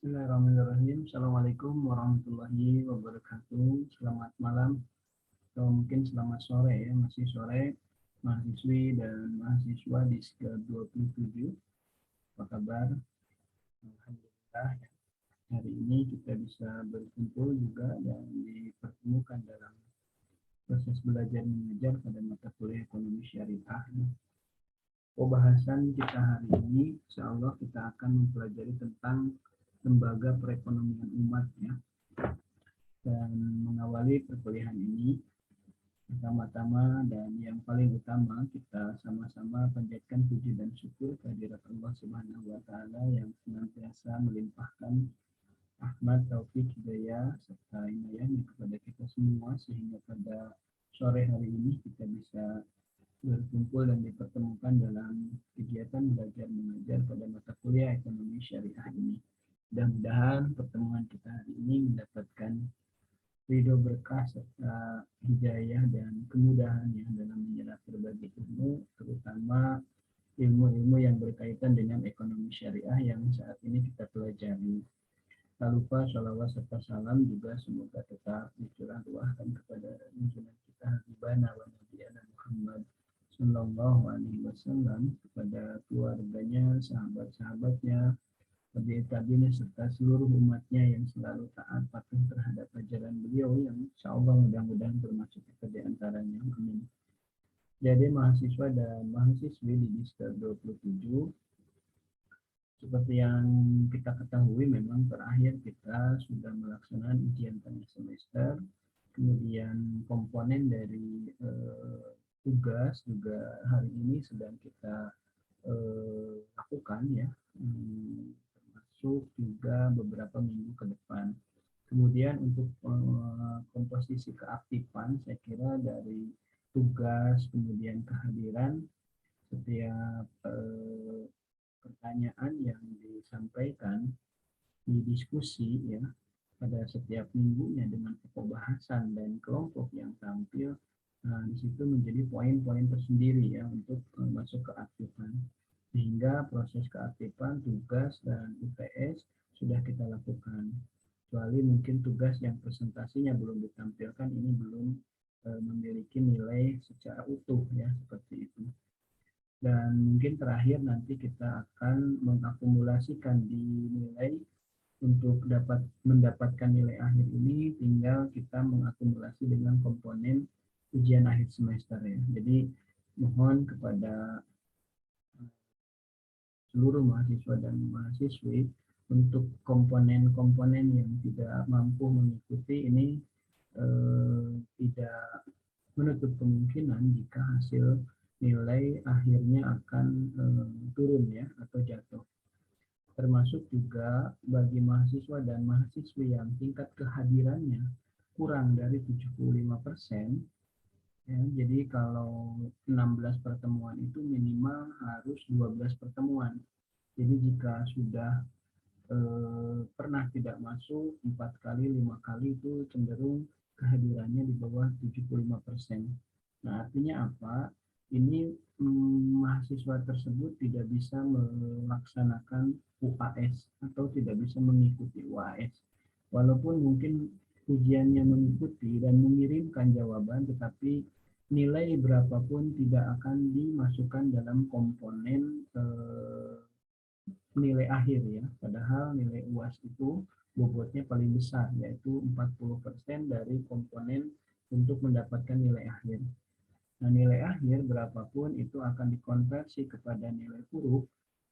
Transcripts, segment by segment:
Bismillahirrahmanirrahim. Assalamualaikum warahmatullahi wabarakatuh. Selamat malam atau mungkin selamat sore ya, masih sore mahasiswi dan mahasiswa di SKA 27. Apa kabar? Alhamdulillah ya. Hari ini kita bisa berkumpul juga dan dipertemukan dalam proses belajar mengajar pada mata kuliah ekonomi syariah. Pembahasan kita hari ini, insya Allah kita akan mempelajari tentang lembaga perekonomian umat ya. Dan mengawali perkuliahan ini, pertama-tama dan yang paling utama kita sama-sama panjatkan puji dan syukur kehadirat Allah Subhanahu wa taala yang senantiasa melimpahkan rahmat, taufik, hidayah serta inayahnya kepada kita semua sehingga pada sore hari ini kita bisa berkumpul dan dipertemukan dalam kegiatan belajar mengajar pada mata kuliah ekonomi syariah ini. Mudah-mudahan pertemuan kita hari ini mendapatkan ridho berkah serta hidayah dan kemudahan yang dalam menyerap berbagai ilmu, terutama ilmu-ilmu yang berkaitan dengan ekonomi syariah yang saat ini kita pelajari. Tak lupa sholawat serta salam juga semoga tetap dicurah tuahkan kepada junjungan kita Habibana wa Nabiyana Muhammad Sallallahu Alaihi Wasallam, kepada keluarganya, sahabat-sahabatnya, tabi'in serta seluruh umatnya yang selalu taat patuh terhadap ajaran beliau yang insya Allah mudah-mudahan termasuk kita di antaranya. Amin. Jadi mahasiswa dan mahasiswi di Disker 27, seperti yang kita ketahui memang terakhir kita sudah melaksanakan ujian tengah semester, kemudian komponen dari tugas juga hari ini sedang kita lakukan ya, termasuk juga beberapa minggu ke depan. Kemudian untuk komposisi keaktifan, saya kira dari tugas kemudian kehadiran setiap pertanyaan yang disampaikan di diskusi ya pada setiap minggunya dengan pokok bahasan dan kelompok yang tampil. Nah, di situ menjadi poin-poin tersendiri ya untuk masuk ke aktifan. Sehingga proses keaktifan, tugas, dan UTS sudah kita lakukan. Kecuali mungkin tugas yang presentasinya belum ditampilkan, ini belum memiliki nilai secara utuh ya, seperti itu. Dan mungkin terakhir nanti kita akan mengakumulasikan di nilai untuk dapat mendapatkan nilai akhir ini, tinggal kita mengakumulasi dengan komponen ujian akhir semester ya. Jadi mohon kepada seluruh mahasiswa dan mahasiswi untuk komponen-komponen yang tidak mampu mengikuti ini tidak menutup kemungkinan jika hasil nilai akhirnya akan turun ya atau jatuh. Termasuk juga bagi mahasiswa dan mahasiswi yang tingkat kehadirannya kurang dari 75%, ya, jadi kalau 16 pertemuan itu minimal harus 12 pertemuan. Jadi jika sudah pernah tidak masuk 4 kali, 5 kali itu cenderung kehadirannya di bawah 75%. Nah, artinya apa? Ini mahasiswa tersebut tidak bisa melaksanakan UAS atau tidak bisa mengikuti UAS. Walaupun mungkin ujiannya mengikuti dan mengirimkan jawaban, tetapi nilai berapapun tidak akan dimasukkan dalam komponen nilai akhir ya. Padahal nilai UAS itu bobotnya paling besar, yaitu 40% dari komponen untuk mendapatkan nilai akhir. Nah, nilai akhir berapapun itu akan dikonversi kepada nilai huruf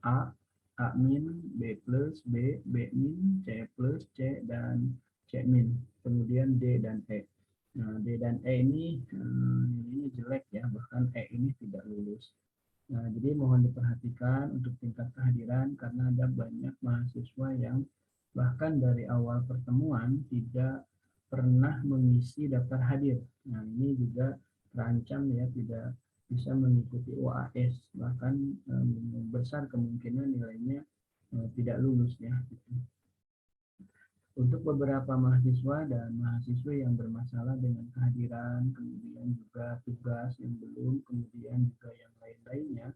A, A min, B plus, B, B min, C plus, C, dan C min. Kemudian D dan E. Nah, D dan E ini nilainya jelek ya, bahkan E ini tidak lulus. Nah, jadi mohon diperhatikan untuk tingkat kehadiran karena ada banyak mahasiswa yang bahkan dari awal pertemuan tidak pernah mengisi daftar hadir. Nah, ini juga terancam ya tidak bisa mengikuti UAS, bahkan besar kemungkinan nilainya tidak lulus ya. Untuk beberapa mahasiswa dan mahasiswa yang bermasalah dengan kehadiran, kemudian juga tugas yang belum, kemudian juga yang lain-lainnya,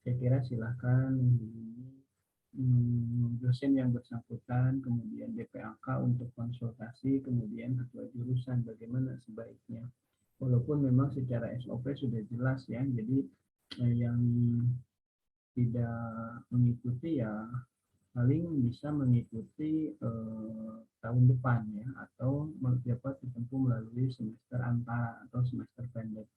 saya kira silakan menghubungi dosen yang bersangkutan, kemudian DPAK untuk konsultasi, kemudian ketua jurusan bagaimana sebaiknya. Walaupun memang secara SOP sudah jelas ya, jadi yang tidak mengikuti ya paling bisa mengikuti tahun depan ya, atau dapat ditempuh melalui semester antara atau semester pendek.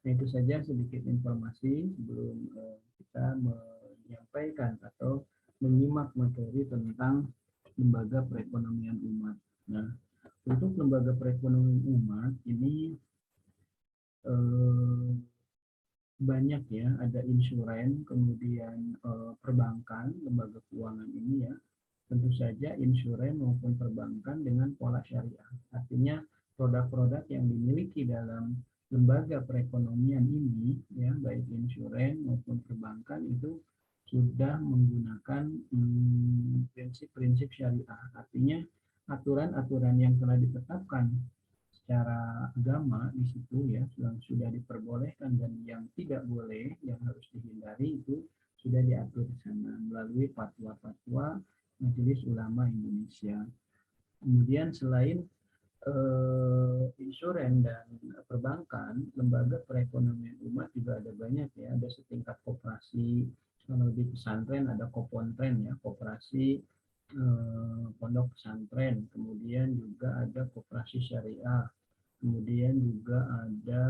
Nah, itu saja sedikit informasi sebelum kita menyampaikan atau menyimak materi tentang lembaga perekonomian umat. Nah, untuk lembaga perekonomian umat ini eh, banyak ya, ada insuran, kemudian perbankan, lembaga keuangan ini ya, tentu saja insuran maupun perbankan dengan pola syariah. Artinya produk-produk yang dimiliki dalam lembaga perekonomian ini ya, baik insuran maupun perbankan itu sudah menggunakan prinsip-prinsip syariah. Artinya aturan-aturan yang telah ditetapkan secara agama di situ ya, yang sudah diperbolehkan dan yang tidak boleh, yang harus dihindari itu sudah diatur di sana melalui fatwa-fatwa Majelis Ulama Indonesia. Kemudian selain insuran dan perbankan, lembaga perekonomian umat juga ada banyak ya, ada setingkat koperasi, kalau di pesantren ada kopontren ya, koperasi pondok pesantren, kemudian juga ada koperasi syariah, kemudian juga ada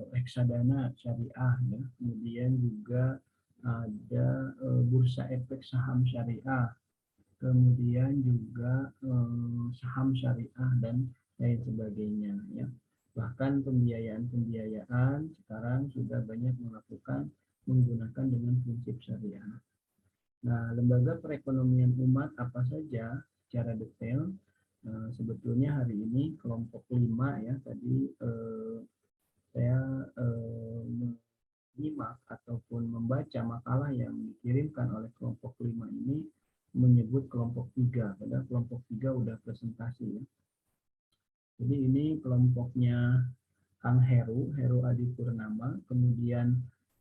reksadana syariah ya, kemudian juga ada bursa efek saham syariah, kemudian juga saham syariah dan lain sebagainya ya. Bahkan pembiayaan sekarang sudah banyak melakukan menggunakan dengan prinsip syariah. Nah, lembaga perekonomian umat apa saja secara detail sebetulnya hari ini kelompok 5 ya, tadi saya menyimak ataupun membaca makalah yang dikirimkan oleh kelompok 5 ini menyebut kelompok 3, padahal kelompok 3 udah presentasi ya. Jadi ini kelompoknya Kang Heru Adi Purnama, kemudian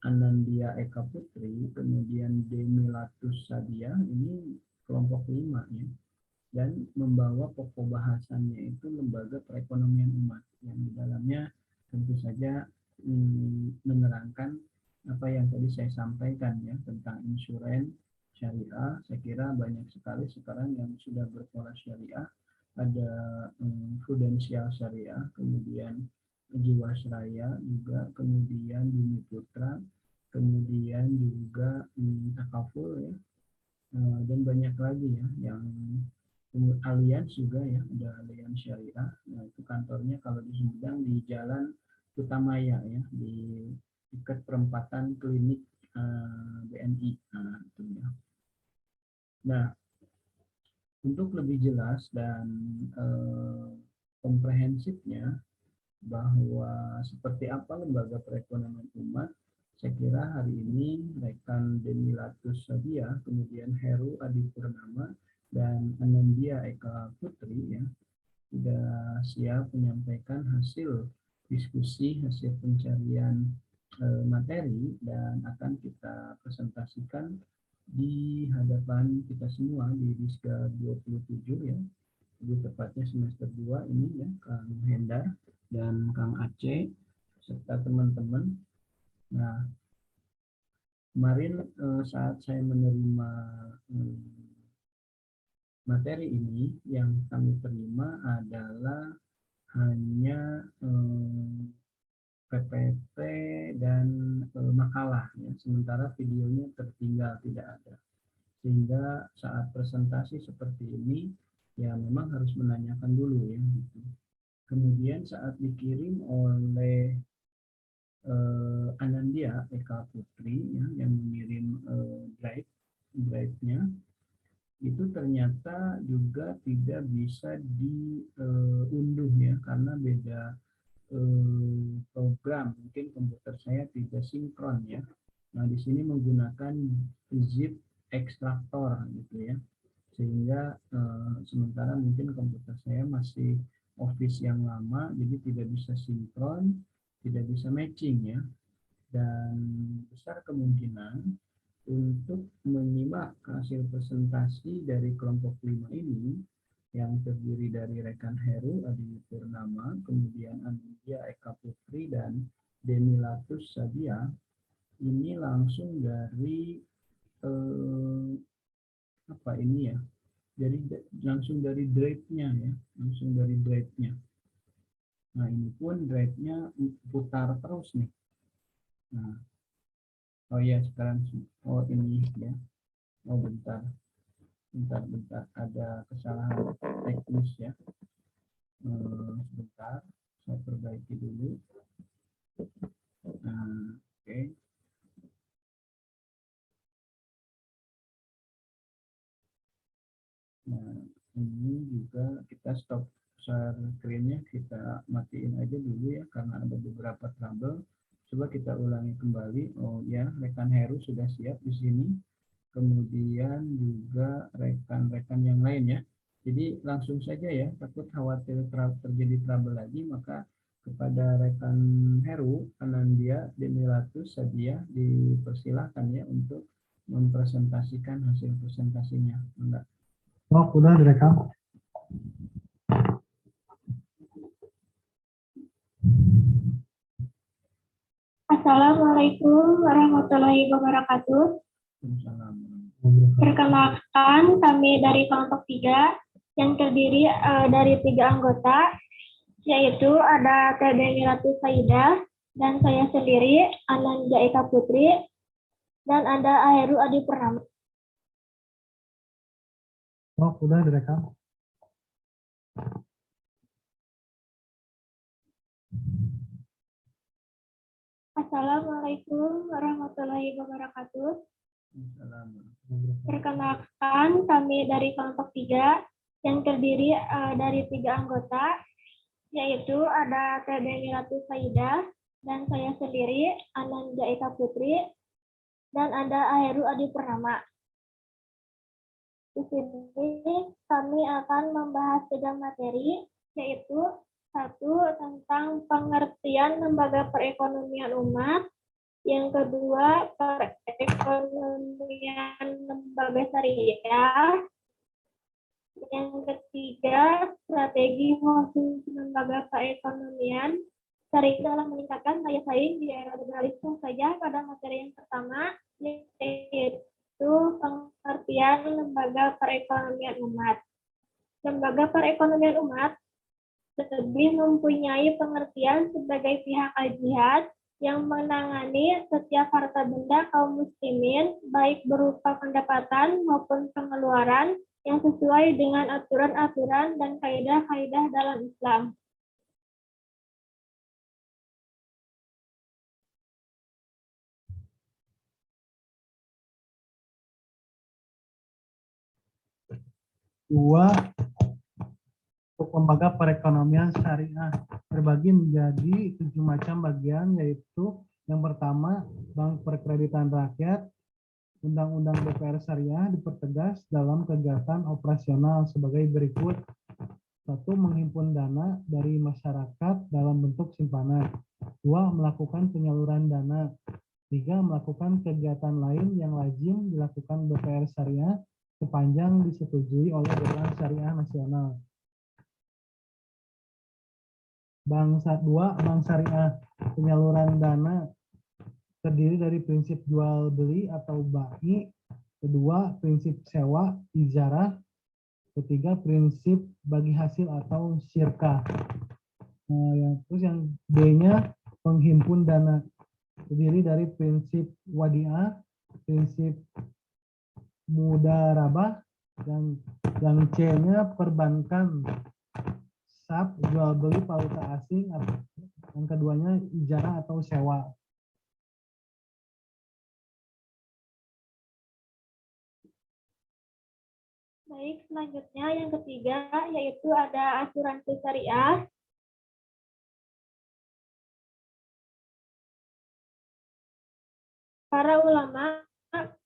Anandia Eka Putri, kemudian Demilatus Sadia, ini kelompok 5 ya. Dan membawa pokok bahasannya itu lembaga perekonomian umat, yang di dalamnya tentu saja menerangkan apa yang tadi saya sampaikan ya, tentang insuran syariah. Saya kira banyak sekali sekarang yang sudah berpola syariah, ada prudensial syariah, kemudian Jiwasraya juga, kemudian Bumi Putra, kemudian juga Takaful ya, dan banyak lagi ya yang Allianz juga ya, ada Allianz Syariah. Nah, itu kantornya kalau di Sumedang di Jalan Utamaya ya, di dekat perempatan klinik BNI. Nah, itu ya. Nah, untuk lebih jelas dan komprehensifnya bahwa seperti apa lembaga perekonomian umat, saya kira hari ini rekan Demilatus Sadia, kemudian Heru Adi Purnama, dan Anandia Eka Putri ya, sudah siap menyampaikan hasil diskusi, hasil pencarian materi, dan akan kita presentasikan di hadapan kita semua di Diska 27 ya, lebih tepatnya semester 2 ini ya, Kang Hendar dan Kang Aceh serta teman-teman. Nah, kemarin saat saya menerima materi ini, yang kami terima adalah hanya PPT dan makalah ya, sementara videonya tertinggal, tidak ada. Sehingga saat presentasi seperti ini ya memang harus menanyakan dulu ya gitu. Kemudian saat dikirim oleh Anandia Eka Putri ya, yang mengirim drive-nya itu ternyata juga tidak bisa diunduh ya, karena beda program, mungkin komputer saya tidak sinkron ya. Nah, di sini menggunakan zip ekstraktor gitu ya, sehingga sementara mungkin komputer saya masih Office yang lama, jadi tidak bisa sinkron, tidak bisa matching ya, dan besar kemungkinan untuk menyimak hasil presentasi dari kelompok 5 ini yang terdiri dari rekan Heru Adi Purnama, kemudian Anindya Eka Putri dan Demilatus Sadia, ini langsung dari apa ini ya? Jadi langsung dari drive-nya ya, langsung dari drive-nya. Nah, ini pun drive-nya putar terus nih. Nah, oh ya sekarang oh ini ya. Oh bentar. Bentar. Ada kesalahan teknis ya. Sebentar, saya perbaiki dulu. Nah, oke. Nah, ini juga kita stop share screen-nya, kita matiin aja dulu ya karena ada beberapa trouble. Coba kita ulangi kembali. Oh ya, rekan Heru sudah siap di sini. Kemudian juga rekan-rekan yang lain ya. Jadi langsung saja ya, takut khawatir terjadi trouble lagi, maka kepada rekan Heru, Anandya, Demilatus, Sadia dipersilahkan ya untuk mempresentasikan hasil presentasinya. Enggak. Oh, udah direkam. Assalamualaikum warahmatullahi wabarakatuh. Perkenalkan, kami dari kelompok 3 yang terdiri dari 3 anggota, yaitu ada Teh Demilatus Saida dan saya sendiri, Anindya Eka Putri, dan ada Heru Adi Purnama. Oh, udah direkam. Assalamualaikum warahmatullahi wabarakatuh. Perkenalkan, kami dari kelompok 3 yang terdiri dari 3 anggota, yaitu ada Teh Demilatus Saida dan saya sendiri, Anindya Eka Putri, dan ada Heru Adi Purnama. Di sini kami akan membahas 3 materi, yaitu 1 tentang pengertian lembaga perekonomian umat, yang kedua perekonomian lembaga syariah, yang ketiga strategi khusus lembaga perekonomian syariah dalam meningkatkan daya saing di era liberalisme saja. Pada materi yang pertama yaitu pengertian lembaga perekonomian umat. Lembaga perekonomian umat lebih mempunyai pengertian sebagai pihak al-jihad yang menangani setiap harta benda kaum muslimin, baik berupa pendapatan maupun pengeluaran yang sesuai dengan aturan-aturan dan kaidah-kaidah dalam Islam. Dua, untuk lembaga perekonomian syariah terbagi menjadi 7 macam bagian, yaitu yang pertama, Bank Perkreditan Rakyat. Undang-undang BPR Syariah dipertegas dalam kegiatan operasional sebagai berikut. 1. Menghimpun dana dari masyarakat dalam bentuk simpanan. 2. Melakukan penyaluran dana. 3. Melakukan kegiatan lain yang lazim dilakukan BPR Syariah sepanjang disetujui oleh Dewan Syariah Nasional. Bank Syariah, penyaluran dana terdiri dari prinsip jual beli atau bai, kedua prinsip sewa ijarah, ketiga prinsip bagi hasil atau syirkah. Terus yang B-nya penghimpun dana terdiri dari prinsip wadiah, prinsip mudarabah, dan yang C-nya perbankan, sab jual beli valuta asing, yang keduanya ijarah atau sewa. Baik, selanjutnya yang ketiga yaitu ada asuransi syariah. Para ulama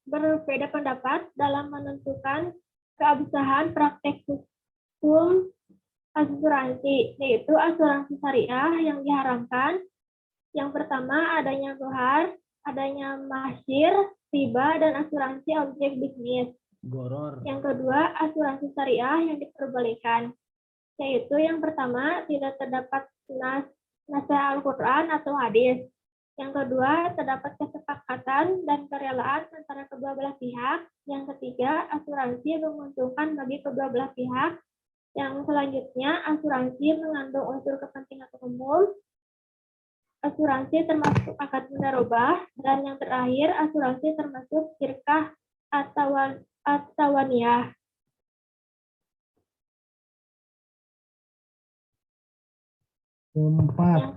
berbeda pendapat dalam menentukan keabsahan praktek hukum asuransi, yaitu asuransi syariah yang diharamkan. Yang pertama adanya gohar, adanya mahsyir, riba, riba dan asuransi objek bisnis. Goror. Yang kedua, asuransi syariah yang diperbolehkan, yaitu yang pertama, tidak terdapat nasihat Al-Quran atau hadis. Yang kedua, terdapat kesepakatan dan kerelaan antara kedua belah pihak. Yang ketiga, asuransi menguntungkan bagi kedua belah pihak. Yang selanjutnya, asuransi mengandung unsur kepentingan umum. Asuransi termasuk akad mudharabah. Dan yang terakhir, asuransi termasuk syirkah at-tawaniyah. Keempat,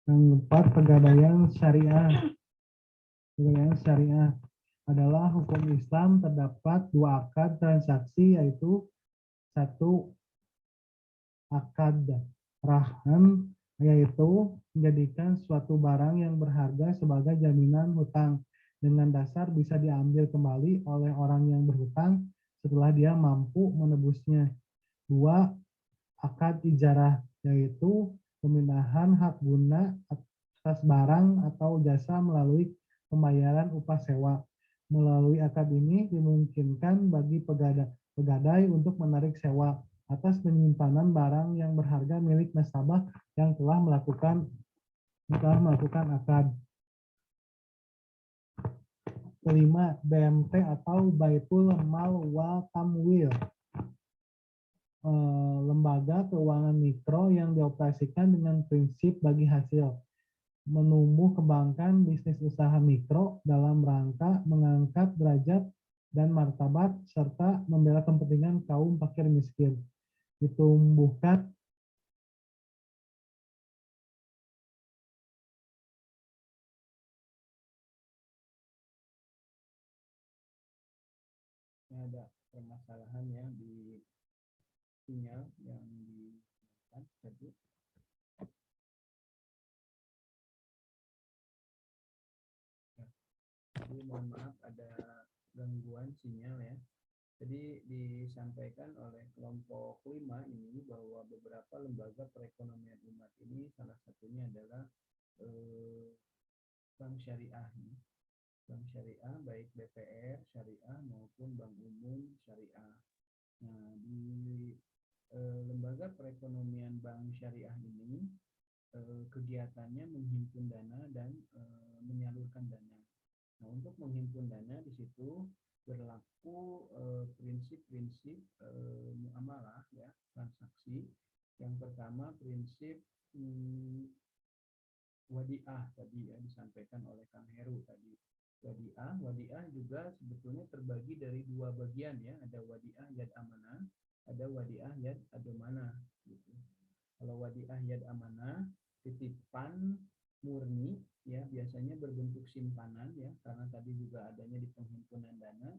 Yang keempat, pegadaian syariah. Pegadaian syariah adalah hukum Islam, terdapat dua akad transaksi, yaitu satu akad rahan, yaitu menjadikan suatu barang yang berharga sebagai jaminan hutang dengan dasar bisa diambil kembali oleh orang yang berhutang setelah dia mampu menebusnya. Dua, akad ijarah, yaitu pemindahan hak guna atas barang atau jasa melalui pembayaran upah sewa. Melalui akad ini dimungkinkan bagi pegadai untuk menarik sewa atas penyimpanan barang yang berharga milik nasabah yang telah melakukan akad. Kelima, BMT atau Baitul Mal wa Tamwil, lembaga keuangan mikro yang dioperasikan dengan prinsip bagi hasil, menumbuh kembangkan bisnis usaha mikro dalam rangka mengangkat derajat dan martabat serta membela kepentingan kaum fakir miskin. Ditumbuhkan Ada permasalahan ya di sinyal yang tadi. Jadi mohon maaf ada gangguan sinyal ya. Jadi disampaikan oleh kelompok 5 ini bahwa beberapa lembaga perekonomian umat ini salah satunya adalah bank syariah. Bank syariah baik BPR syariah maupun bank umum syariah. Nah, di lembaga perekonomian bank syariah ini kegiatannya menghimpun dana dan menyalurkan dana. Nah, untuk menghimpun dana di situ berlaku prinsip-prinsip muamalah ya, transaksi. Yang pertama prinsip wadiah tadi ya disampaikan oleh Kang Heru tadi. Wadiah juga sebetulnya terbagi dari dua bagian ya, ada wadiah yad amanah, ada wadiah yad adomanah gitu. Kalau wadiah yad amanah titipan murni ya, biasanya berbentuk simpanan ya, karena tadi juga adanya di penghimpunan dana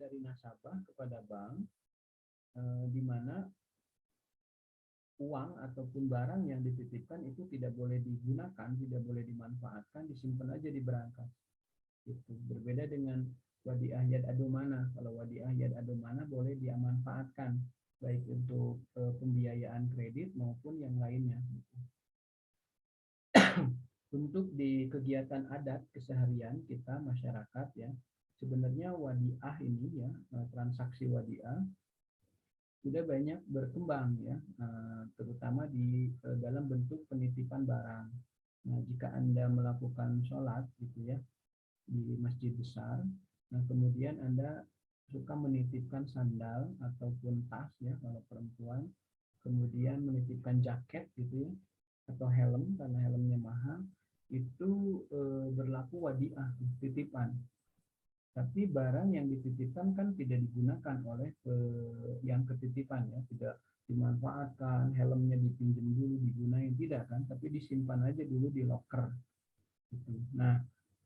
dari nasabah kepada bank, di mana uang ataupun barang yang dititipkan itu tidak boleh digunakan, tidak boleh dimanfaatkan, disimpan aja di berangkas. Itu berbeda dengan wadiah yad adomana. Kalau wadiah yad adomana boleh dimanfaatkan baik untuk pembiayaan kredit maupun yang lainnya. Untuk di kegiatan adat keseharian kita masyarakat ya, sebenarnya wadiah ini ya, transaksi wadiah sudah banyak berkembang ya, terutama di dalam bentuk penitipan barang. Nah, jika Anda melakukan sholat gitu ya di masjid besar, nah kemudian Anda suka menitipkan sandal ataupun tas ya kalau perempuan, kemudian menitipkan jaket gitu ya, atau helm karena helmnya mahal, itu berlaku wadiah, titipan. Tapi barang yang dititipkan kan tidak digunakan oleh yang ketitipan ya, tidak dimanfaatkan, helmnya dipinjam dulu, digunain, tidak kan, tapi disimpan aja dulu di locker. Gitu. Nah,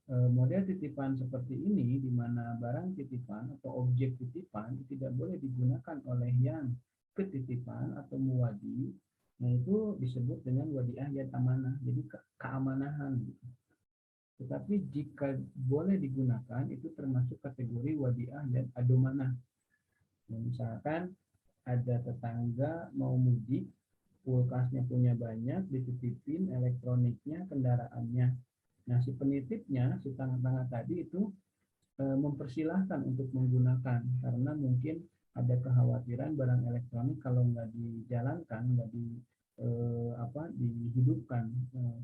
model titipan seperti ini, di mana barang titipan atau objek titipan tidak boleh digunakan oleh yang ketitipan atau muwadi, nah itu disebut dengan wadiah yad amanah, jadi keamanahan. Gitu. Tetapi jika boleh digunakan itu termasuk kategori wadiah dan adomanah. Nah, misalkan ada tetangga mau mudik, kulkasnya punya banyak, dititipin elektroniknya, kendaraannya. Nah, si penitipnya, si tangan-tangan tadi itu mempersilahkan untuk menggunakan karena mungkin ada kekhawatiran barang elektronik kalau nggak dijalankan, nggak dihidupkan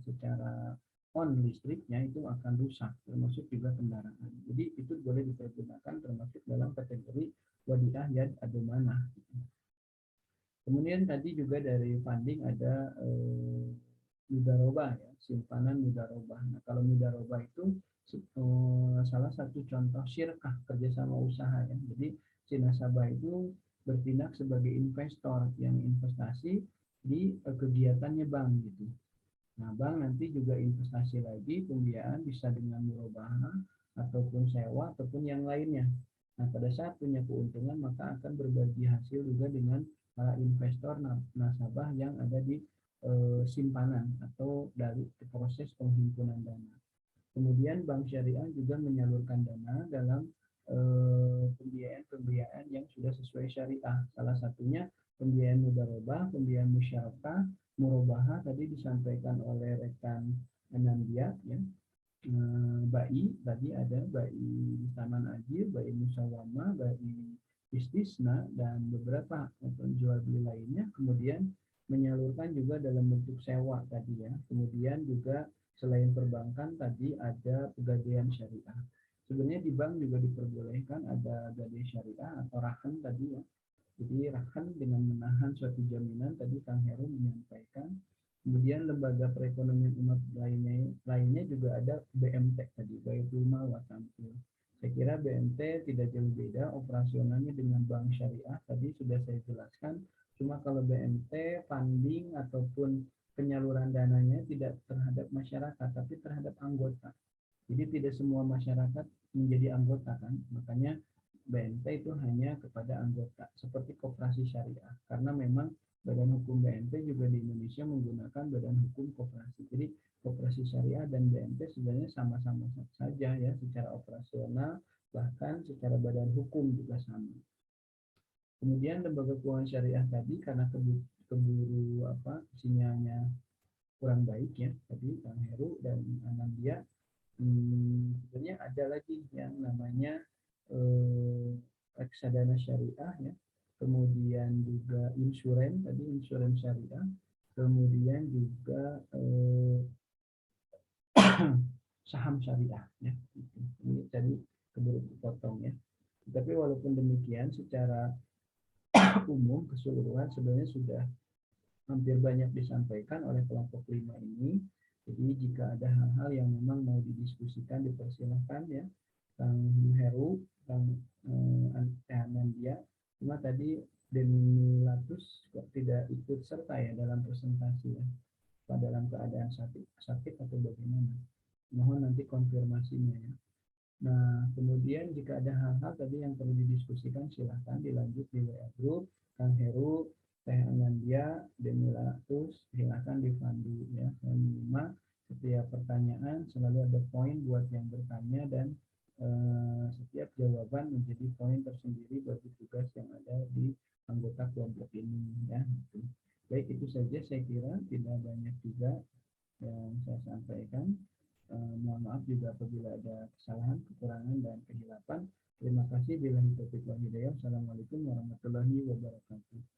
secara on listriknya itu akan rusak, termasuk juga kendaraan. Jadi itu boleh dipergunakan termasuk dalam kategori wadiah yad adomanah. Kemudian tadi juga dari funding ada mudarobah ya, simpanan mudarobah. Nah, kalau mudarobah itu salah satu contoh syirkah kerjasama usaha ya. Jadi si nasabah itu bertindak sebagai investor yang investasi di kegiatannya bank gitu. Nah, bank nanti juga investasi lagi, pembiayaan bisa dengan murabahah ataupun sewa ataupun yang lainnya. Nah, pada saat punya keuntungan maka akan berbagi hasil juga dengan para investor nasabah yang ada di simpanan atau dari proses penghimpunan dana. Kemudian bank syariah juga menyalurkan dana dalam pembiayaan-pembiayaan yang sudah sesuai syariah. Salah satunya pembiayaan mudarobah, pembiayaan musyarakah, murabahah tadi disampaikan oleh rekan Anandia ya. Bai tadi ada bai taman ajir, bai musawamah, bai istisna dan beberapa penjual beli lainnya. Kemudian menyalurkan juga dalam bentuk sewa tadi ya. Kemudian juga selain perbankan tadi ada pegadaian syariah. Sebenarnya di bank juga diperbolehkan ada gadai syariah atau rahan tadi ya. Jadi rahan dengan menahan suatu jaminan tadi Kang Heru menyampaikan. Kemudian lembaga perekonomian umat lainnya juga ada BMT tadi, Baitul Mal wa Tamthil. Saya kira BMT tidak jauh beda operasionalnya dengan bank syariah tadi sudah saya jelaskan. Cuma kalau BMT funding ataupun penyaluran dananya tidak terhadap masyarakat tapi terhadap anggota. Jadi tidak semua masyarakat menjadi anggota kan. Makanya BMT itu hanya kepada anggota seperti koperasi syariah karena memang Badan Hukum BMT juga di Indonesia menggunakan Badan Hukum Koperasi. Jadi koperasi syariah dan BMT sebenarnya sama-sama saja ya secara operasional bahkan secara badan hukum juga sama. Kemudian lembaga keuangan syariah tadi karena keburu sinyalnya kurang baik ya tadi Kang Heru dan Anandia sebenarnya ada lagi yang namanya reksadana syariah ya, kemudian juga insuran tadi insuran syariah, kemudian juga saham syariah ya. Ini tadi keburu dipotong ya. Tapi walaupun demikian secara umum keseluruhan sebenarnya sudah hampir banyak disampaikan oleh kelompok 5 ini. Jadi jika ada hal-hal yang memang mau didiskusikan dipersilahkan ya. Kang Heru, Kang Anandia. Cuma tadi Demilatus kok tidak ikut serta ya dalam presentasi ya. Dalam keadaan sakit atau bagaimana. Mohon nanti konfirmasinya ya. Nah, kemudian jika ada hal-hal tadi yang perlu didiskusikan silahkan dilanjut di WA Group. Kang Heru, Teh Anandia, Demilatus, silahkan dipandu ya. Dan minimal setiap pertanyaan selalu ada poin buat yang bertanya dan setiap jawaban menjadi poin tersendiri bagi tugas yang ada di anggota kelompok ini ya. Baik, itu saja saya kira, tidak banyak juga yang saya sampaikan. Mohon maaf juga apabila ada kesalahan, kekurangan dan kehilapan. Terima kasih. Billahi taufiq wal hidayah. Assalamualaikum warahmatullahi wabarakatuh.